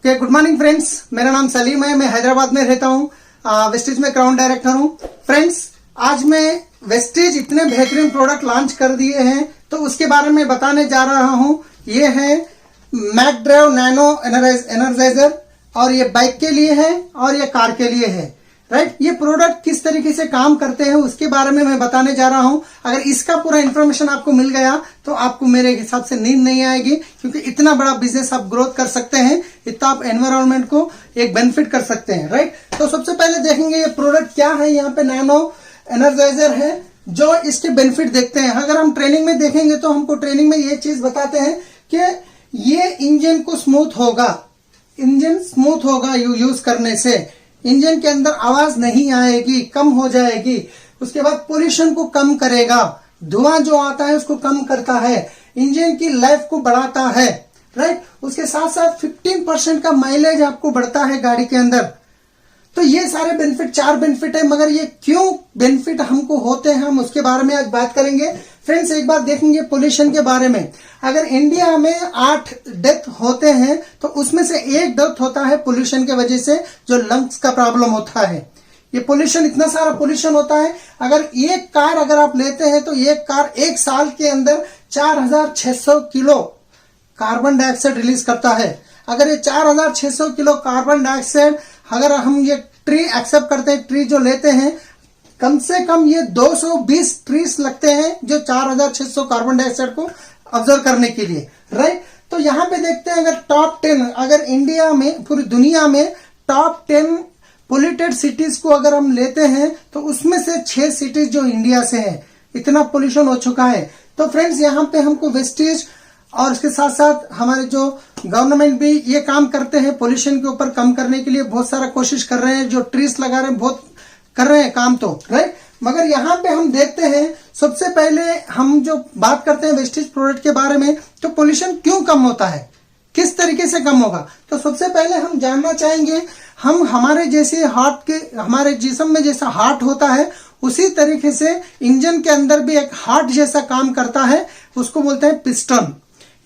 Okay, good morning friends. मेरा नाम सलीम है, मैं हैदराबाद में रहता हूँ। वेस्टेज में क्राउन डायरेक्टर हूँ। फ्रेंड्स, आज मैं वेस्टेज इतने बेहतरीन प्रोडक्ट लॉन्च कर दिए हैं तो उसके बारे में बताने जा रहा हूँ। ये है मैकड्राइव नैनो एनर्जाइजर और ये बाइक के लिए है और ये कार के लिए है। राइट, ये प्रोडक्ट किस तरीके से काम करते हैं उसके बारे में मैं बताने जा रहा हूं। अगर इसका पूरा इन्फॉर्मेशन आपको मिल गया तो आपको मेरे हिसाब से नींद नहीं आएगी, क्योंकि इतना बड़ा बिजनेस आप ग्रोथ कर सकते हैं, इतना आप एनवायरमेंट को एक बेनिफिट कर सकते हैं। राइट, तो सबसे पहले देखेंगे ये प्रोडक्ट क्या है। यहाँ पे नैनो एनर्जाइजर है, जो इसके बेनिफिट देखते हैं। अगर हम ट्रेनिंग में देखेंगे तो हमको ट्रेनिंग में ये चीज बताते हैं कि ये इंजन को स्मूथ होगा, इंजन स्मूथ होगा यूज करने से। इंजन के अंदर आवाज नहीं आएगी, कम हो जाएगी। उसके बाद पोल्यूशन को कम करेगा, धुआं जो आता है उसको कम करता है, इंजन की लाइफ को बढ़ाता है। राइट, उसके साथ साथ 15% का माइलेज आपको बढ़ता है गाड़ी के अंदर। तो ये सारे बेनिफिट, 4 बेनिफिट है, मगर ये क्यों बेनिफिट हमको होते हैं हम उसके बारे में आज बात करेंगे। फ्रेंड्स, एक बार देखेंगे पोल्यूशन के बारे में। अगर इंडिया में 8 डेथ होते हैं तो उसमें से 1 डेथ होता है पोल्यूशन के वजह से, जो लंग्स का प्रॉब्लम होता है। ये पोल्यूशन, इतना सारा पोल्यूशन होता है। अगर एक कार अगर आप लेते हैं तो एक कार 1 साल के अंदर 4600 किलो कार्बन डाइऑक्साइड रिलीज करता है। अगर ये 4600 किलो कार्बन डाइऑक्साइड, अगर हम ये ट्री एक्सेप्ट करते हैं, ट्री जो लेते हैं, कम से कम ये 220 ट्रीज लगते हैं जो 4600 कार्बन डाइऑक्साइड को ऑब्जर्व करने के लिए। राइट, तो यहां पे देखते हैं अगर टॉप 10, अगर इंडिया में, पूरी दुनिया में टॉप 10 पोल्यूटेड सिटीज को अगर हम लेते हैं तो उसमें से 6 सिटीज जो इंडिया से है। इतना पोल्यूशन हो चुका है। तो फ्रेंड्स, यहाँ पे हमको वेस्टेज और उसके साथ साथ हमारे जो गवर्नमेंट भी ये काम करते हैं पोल्यूशन के ऊपर कम करने के लिए, बहुत सारा कोशिश कर रहे हैं, जो ट्रीज लगा रहे हैं, बहुत कर रहे हैं काम तो। राइट, मगर यहाँ पे हम देखते हैं, सबसे पहले हम जो बात करते हैं वेस्टेज प्रोडक्ट के बारे में, तो पोल्यूशन क्यों कम होता है, किस तरीके से कम होगा। तो सबसे पहले हम जानना चाहेंगे, हम हमारे जैसे हार्ट के, हमारे जिस्म में जैसा हार्ट होता है उसी तरीके से इंजन के अंदर भी एक हार्ट जैसा काम करता है, उसको बोलते हैं पिस्टन।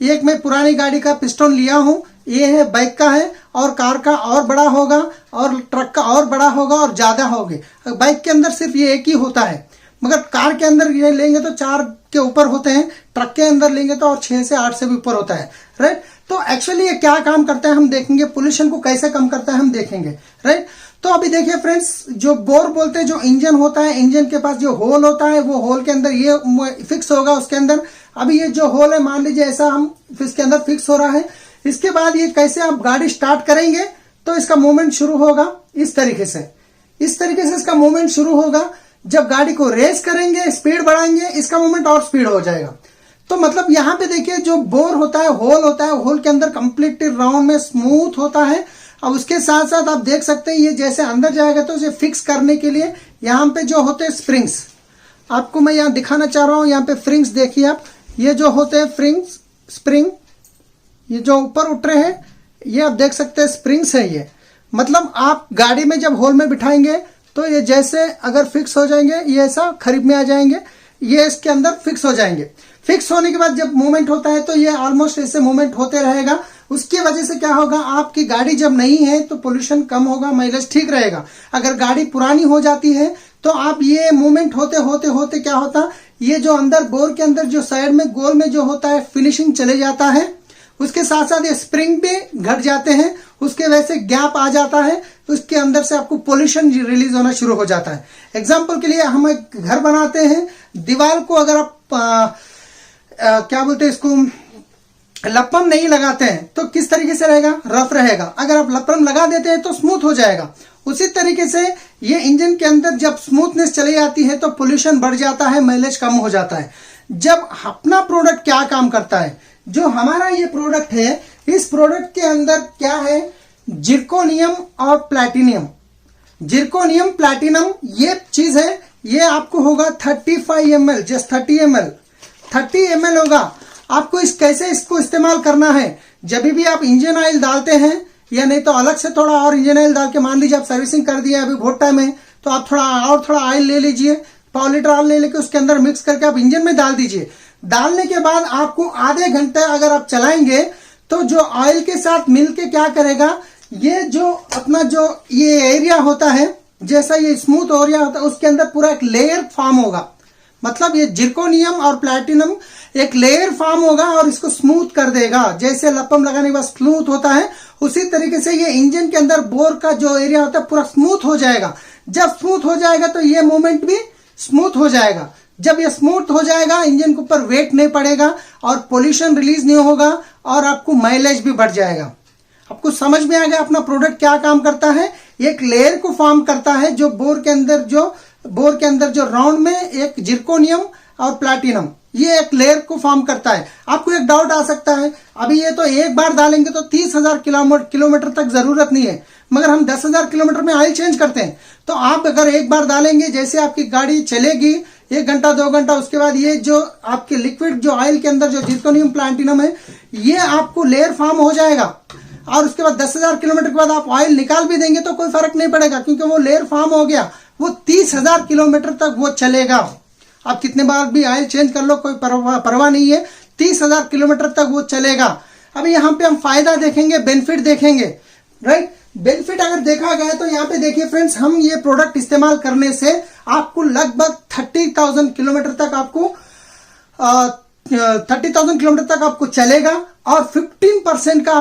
एक मैं पुरानी गाड़ी का पिस्टन लिया हूं, ये है बाइक का है, और कार का और बड़ा होगा और ट्रक का और बड़ा होगा और ज्यादा होगी। बाइक के अंदर सिर्फ ये एक ही होता है, मगर कार के अंदर ये लेंगे तो 4 के ऊपर होते हैं, ट्रक के अंदर लेंगे तो और 6 से 8 से भी ऊपर होता है। राइट, तो एक्चुअली ये क्या काम करता है हम देखेंगे, पोल्यूशन को कैसे कम करता है हम देखेंगे। राइट, तो अभी देखिए फ्रेंड्स, जो बोर बोलते हैं, जो इंजन होता है, इंजन के पास जो होल होता है, वो होल के अंदर ये फिक्स होगा उसके अंदर। अभी ये जो होल है, मान लीजिए ऐसा हम इसके अंदर फिक्स हो रहा है। इसके बाद ये कैसे आप गाड़ी स्टार्ट करेंगे तो इसका मूवमेंट शुरू होगा इस तरीके से, इस तरीके से इसका मूवमेंट शुरू होगा। जब गाड़ी को रेस करेंगे, स्पीड बढ़ाएंगे, इसका मूवमेंट और स्पीड हो जाएगा। तो मतलब यहाँ पे देखिए, जो बोर होता है, होल होता है, होल के अंदर कंप्लीट राउंड में स्मूथ होता है। अब उसके साथ साथ आप देख सकते हैं, ये जैसे अंदर जाएगा तो इसे फिक्स करने के लिए यहाँ पे जो होते हैं स्प्रिंग्स, आपको मैं यहाँ दिखाना चाह रहा हूँ। यहाँ पे फ्रिंग्स देखिए आप, ये जो होते हैं फ्रिंग्स, स्प्रिंग, ये जो ऊपर उठ रहे हैं, ये आप देख सकते हैं स्प्रिंग्स है। ये मतलब आप गाड़ी में जब होल में बिठाएंगे तो ये जैसे अगर फिक्स हो जाएंगे, ये ऐसा खरीद में आ जाएंगे, ये इसके अंदर फिक्स हो जाएंगे। फिक्स होने के बाद जब मूवमेंट होता है तो ये ऑलमोस्ट ऐसे मूवमेंट होते रहेगा। उसकी वजह से क्या होगा, आपकी गाड़ी जब नहीं है तो पोल्यूशन कम होगा, माइलेज ठीक रहेगा। अगर गाड़ी पुरानी हो जाती है तो आप ये मूवमेंट होते होते होते क्या होता, ये जो अंदर बोर के अंदर जो साइड में गोल में जो होता है, फिनिशिंग चले जाता है। उसके साथ साथ ये स्प्रिंग भी घट जाते हैं, उसके वजह से गैप आ जाता है, उसके अंदर से आपको पोल्यूशन रिलीज होना शुरू हो जाता है। एग्जाम्पल के लिए हम एक घर बनाते हैं, दीवार को अगर आप क्या बोलते हैं इसको, लपम नहीं लगाते हैं तो किस तरीके से रहेगा, रफ रहेगा। अगर आप लपम लगा देते हैं तो स्मूथ हो जाएगा। उसी तरीके से ये इंजन के अंदर जब स्मूथनेस चली जाती है तो पोल्यूशन बढ़ जाता है, माइलेज कम हो जाता है। जब अपना प्रोडक्ट क्या काम करता है, जो हमारा ये प्रोडक्ट है, इस प्रोडक्ट के अंदर क्या है, जिरकोनियम और प्लैटिनियम। जिरकोनियम प्लैटिनम ये चीज है, ये आपको होगा 35 ml, जस्ट 30 ml होगा। आपको कैसे इसको इस्तेमाल करना है, जब भी आप इंजन ऑयल डालते हैं, या नहीं तो अलग से थोड़ा और इंजन ऑयल डाल के, मान लीजिए आप सर्विसिंग कर दिया अभी बहुत टाइम है, तो आप थोड़ा ऑयल ले लीजिए, 1.5 लीटर ऑयल ले लेके उसके अंदर मिक्स करके आप इंजन में डाल दीजिए। डालने के बाद आपको आधे घंटे अगर आप चलाएंगे तो जो ऑयल के साथ मिलके क्या करेगा, ये जो अपना जो ये एरिया होता है, जैसा ये स्मूथ एरिया होता है, उसके अंदर पूरा एक लेयर फॉर्म होगा। मतलब ये जिरकोनियम और प्लैटिनम एक लेयर फॉर्म होगा और इसको स्मूथ कर देगा। जैसे लपम लगाने के बाद स्मूथ होता है, उसी तरीके से ये इंजन के अंदर बोर का जो एरिया होता है पूरा स्मूथ हो जाएगा। जब स्मूथ हो जाएगा तो ये मूवमेंट भी स्मूथ हो जाएगा। जब ये स्मूथ हो जाएगा, इंजन के ऊपर वेट नहीं पड़ेगा और पोल्यूशन रिलीज नहीं होगा और आपको माइलेज भी बढ़ जाएगा। आपको समझ में आ गया अपना प्रोडक्ट क्या काम करता है। एक लेयर को फॉर्म करता है जो बोर के अंदर जो राउंड में एक जिरकोनियम और प्लैटिनम, ये एक लेयर को फॉर्म करता है। आपको एक डाउट आ सकता है, अभी ये तो एक बार डालेंगे तो 30,000 किलोमीटर तक जरूरत नहीं है, मगर हम 10,000 किलोमीटर में ऑयल चेंज करते हैं। तो आप अगर एक बार डालेंगे, जैसे आपकी गाड़ी चलेगी 1 घंटा 2 घंटा, उसके बाद ये जो आपके लिक्विड जो ऑयल के अंदर जो जिरकोनियम प्लैटिनम है, ये आपको लेयर फॉर्म हो जाएगा और उसके बाद 10,000 किलोमीटर के बाद आप ऑयल निकाल भी देंगे तो कोई फर्क नहीं पड़ेगा, क्योंकि वो लेयर फॉर्म हो गया। वो 30,000 किलोमीटर तक वो चलेगा। आप कितने बार भी ऑयल चेंज कर लो, कोई परवाह नहीं है, 30,000 किलोमीटर तक वो चलेगा। अभी यहाँ पे हम फायदा देखेंगे, बेनिफिट देखेंगे, राइट। बेनिफिट अगर देखा गया तो यहाँ पे देखिए फ्रेंड्स, हम ये प्रोडक्ट इस्तेमाल करने से आपको लगभग 30,000 किलोमीटर तक आपको चलेगा और 15% का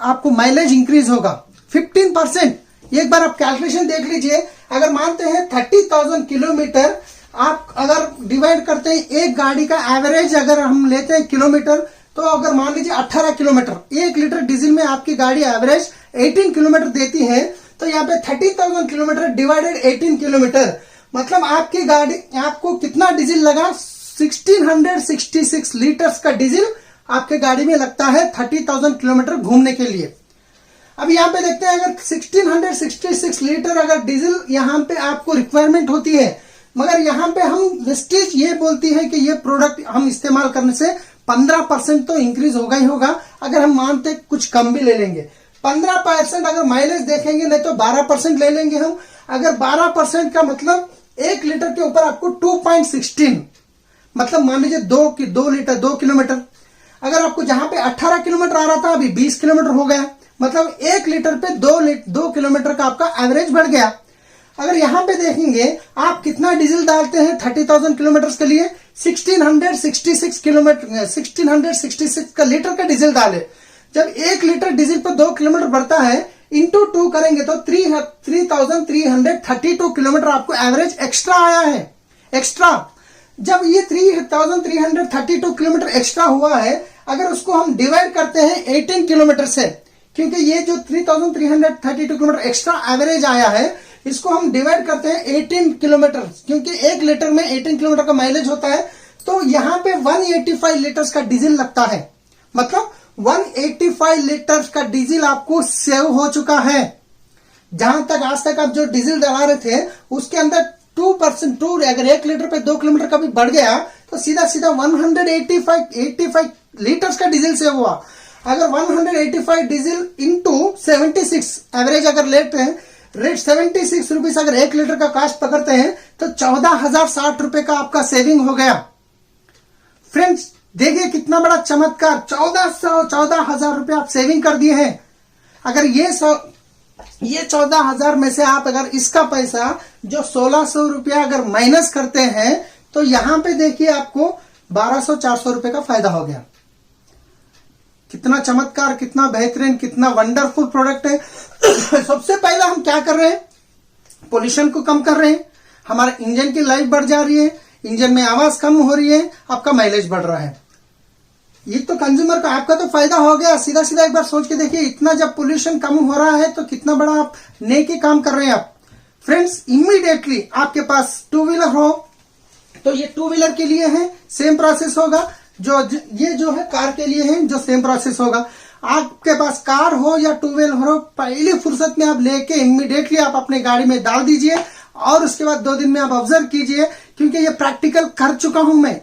आपको माइलेज इंक्रीज होगा। 15%। एक बार आप कैलकुलेशन देख लीजिए। अगर मानते हैं 30,000 किलोमीटर आप अगर डिवाइड करते हैं, एक गाड़ी का एवरेज अगर हम लेते हैं किलोमीटर, तो अगर मान लीजिए 18 किलोमीटर, 1 लीटर डीजल में आपकी गाड़ी एवरेज 18 किलोमीटर देती है, तो यहाँ पे 30,000 किलोमीटर डिवाइडेड 18 किलोमीटर, मतलब आपकी गाड़ी आपको कितना डीजल लगा, 1666 लीटर्स का डीजल आपके गाड़ी में लगता है 30,000 किलोमीटर घूमने के लिए। अब यहाँ पे देखते हैं, अगर 1666 लीटर अगर डीजल यहाँ पे आपको रिक्वायरमेंट होती है, मगर यहाँ पे हम वेस्टेज ये बोलती है कि ये प्रोडक्ट हम इस्तेमाल करने से 15% तो इंक्रीज होगा ही होगा। अगर हम मानते कुछ कम भी ले लेंगे, 15% अगर माइलेज देखेंगे, नहीं तो 12% ले लेंगे हम। अगर 12% का मतलब 1 लीटर के ऊपर आपको 2.16, मतलब मान लीजिए 2 लीटर 2 किलोमीटर। अगर आपको जहां पे 18 किलोमीटर आ रहा था, अभी 20 किलोमीटर हो गया, मतलब 1 लीटर पे 2 किलोमीटर का आपका एवरेज बढ़ गया। अगर यहां पे देखेंगे आप कितना डीजल डालते हैं 30,000 किलोमीटर के लिए, 1666 का लीटर का डीजल डाले। जब 1 लीटर डीजल पर 2 किलोमीटर बढ़ता है, इंटू 2 करेंगे तो 3,332 किलोमीटर आपको एवरेज एक्स्ट्रा आया है। एक्स्ट्रा जब ये 3,332 किलोमीटर एक्स्ट्रा हुआ है, अगर उसको हम डिवाइड करते हैं 18 किलोमीटर से, क्योंकि ये जो 3,332 किलोमीटर एक्स्ट्रा एवरेज आया है, इसको हम डिवाइड करते हैं 18 किलोमीटर, क्योंकि 1 लीटर में 18 किलोमीटर का माइलेज होता है, तो यहाँ पे 185 लीटर्स का डीजल लगता है। मतलब 185 लीटर्स का डीजल आपको सेव हो चुका है। जहां तक आज तक आप जो डीजल डला रहे थे, उसके अंदर 2% अगर 1 लीटर पे 2 किलोमीटर का भी बढ़ गया, तो सीधा 185 लीटर्स का डीजल सेव हुआ। अगर 185 डीजल इंटू 76 एवरेज अगर लेते हैं, रेट 76 रुपीज अगर 1 लीटर का कास्ट पकड़ते हैं, तो 14,060 रुपए का आपका सेविंग हो गया। फ्रेंड्स देखिए कितना बड़ा चमत्कार, 14,000 रुपए आप सेविंग कर दिए हैं। अगर ये 14,000 में से आप अगर इसका पैसा जो 1,600 रुपया अगर माइनस करते हैं, तो यहां पे देखिए आपको 1,200-400 रुपए का फायदा हो गया। कितना चमत्कार, कितना बेहतरीन, कितना वंडरफुल प्रोडक्ट है। सबसे पहले हम क्या कर रहे हैं, पोल्यूशन को कम कर रहे हैं, हमारे इंजन की लाइफ बढ़ जा रही है, इंजन में आवाज कम हो रही है, आपका माइलेज बढ़ रहा है। ये तो कंज्यूमर का आपका तो फायदा हो गया। सीधा सीधा एक बार सोच के देखिए, इतना जब पोल्यूशन कम हो रहा है तो कितना बड़ा आप नेकी काम कर रहे हैं आप। फ्रेंड्स इमीडिएटली आपके पास 2 व्हीलर हो तो ये 2 व्हीलर के लिए है, सेम प्रोसेस होगा। ये जो है कार के लिए है, जो सेम प्रोसेस होगा। आपके पास कार हो या 2 व्हीलर हो, पहली फुर्सत में आप लेके इमीडिएटली आप अपने गाड़ी में डाल दीजिए और उसके बाद 2 दिन में आप ऑब्जर्व कीजिए, क्योंकि ये प्रैक्टिकल कर चुका हूं मैं।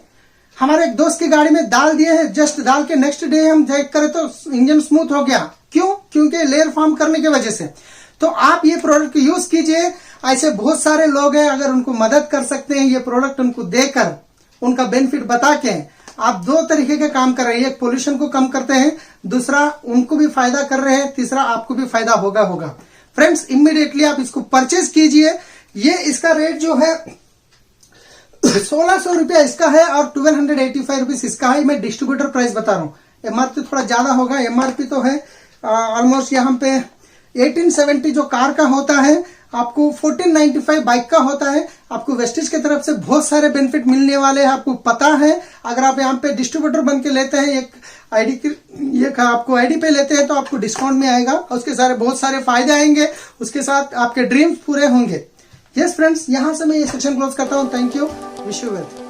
हमारे एक दोस्त की गाड़ी में डाल दिए हैं, जस्ट डाल के नेक्स्ट डे हम चेक करें तो इंजन स्मूथ हो गया। क्यों? क्योंकि लेयर फॉर्म करने की वजह से। तो आप ये प्रोडक्ट यूज कीजिए। ऐसे बहुत सारे लोग हैं, अगर उनको मदद कर सकते हैं, ये प्रोडक्ट उनको देकर, उनका बेनिफिट बता के आप दो तरीके के काम कर रहे हैं, एक पोल्यूशन को कम करते हैं, दूसरा उनको भी फायदा कर रहे हैं, तीसरा आपको भी फायदा होगा। फ्रेंड्स इमीडिएटली आप इसको परचेज कीजिए। ये इसका रेट जो है 1600 रुपया इसका है और 1285 रुपीज इसका है। मैं डिस्ट्रीब्यूटर प्राइस बता रहा हूँ, एमआरपी थोड़ा ज्यादा होगा। एमआरपी तो है ऑलमोस्ट यहाँ पे 1870 जो कार का होता है, आपको 1495 बाइक का होता है। आपको वेस्टेज की तरफ से बहुत सारे बेनिफिट मिलने वाले हैं, आपको पता है। अगर आप यहाँ पे डिस्ट्रीब्यूटर बन के लेते हैं, एक आपको आईडी पे लेते हैं तो आपको डिस्काउंट में आएगा, उसके सारे बहुत सारे फायदे आएंगे, उसके साथ आपके ड्रीम्स पूरे होंगे। यस फ्रेंड्स, यहाँ से मैं ये सेक्शन क्लोज करता हूँ। Thank you, wish you well.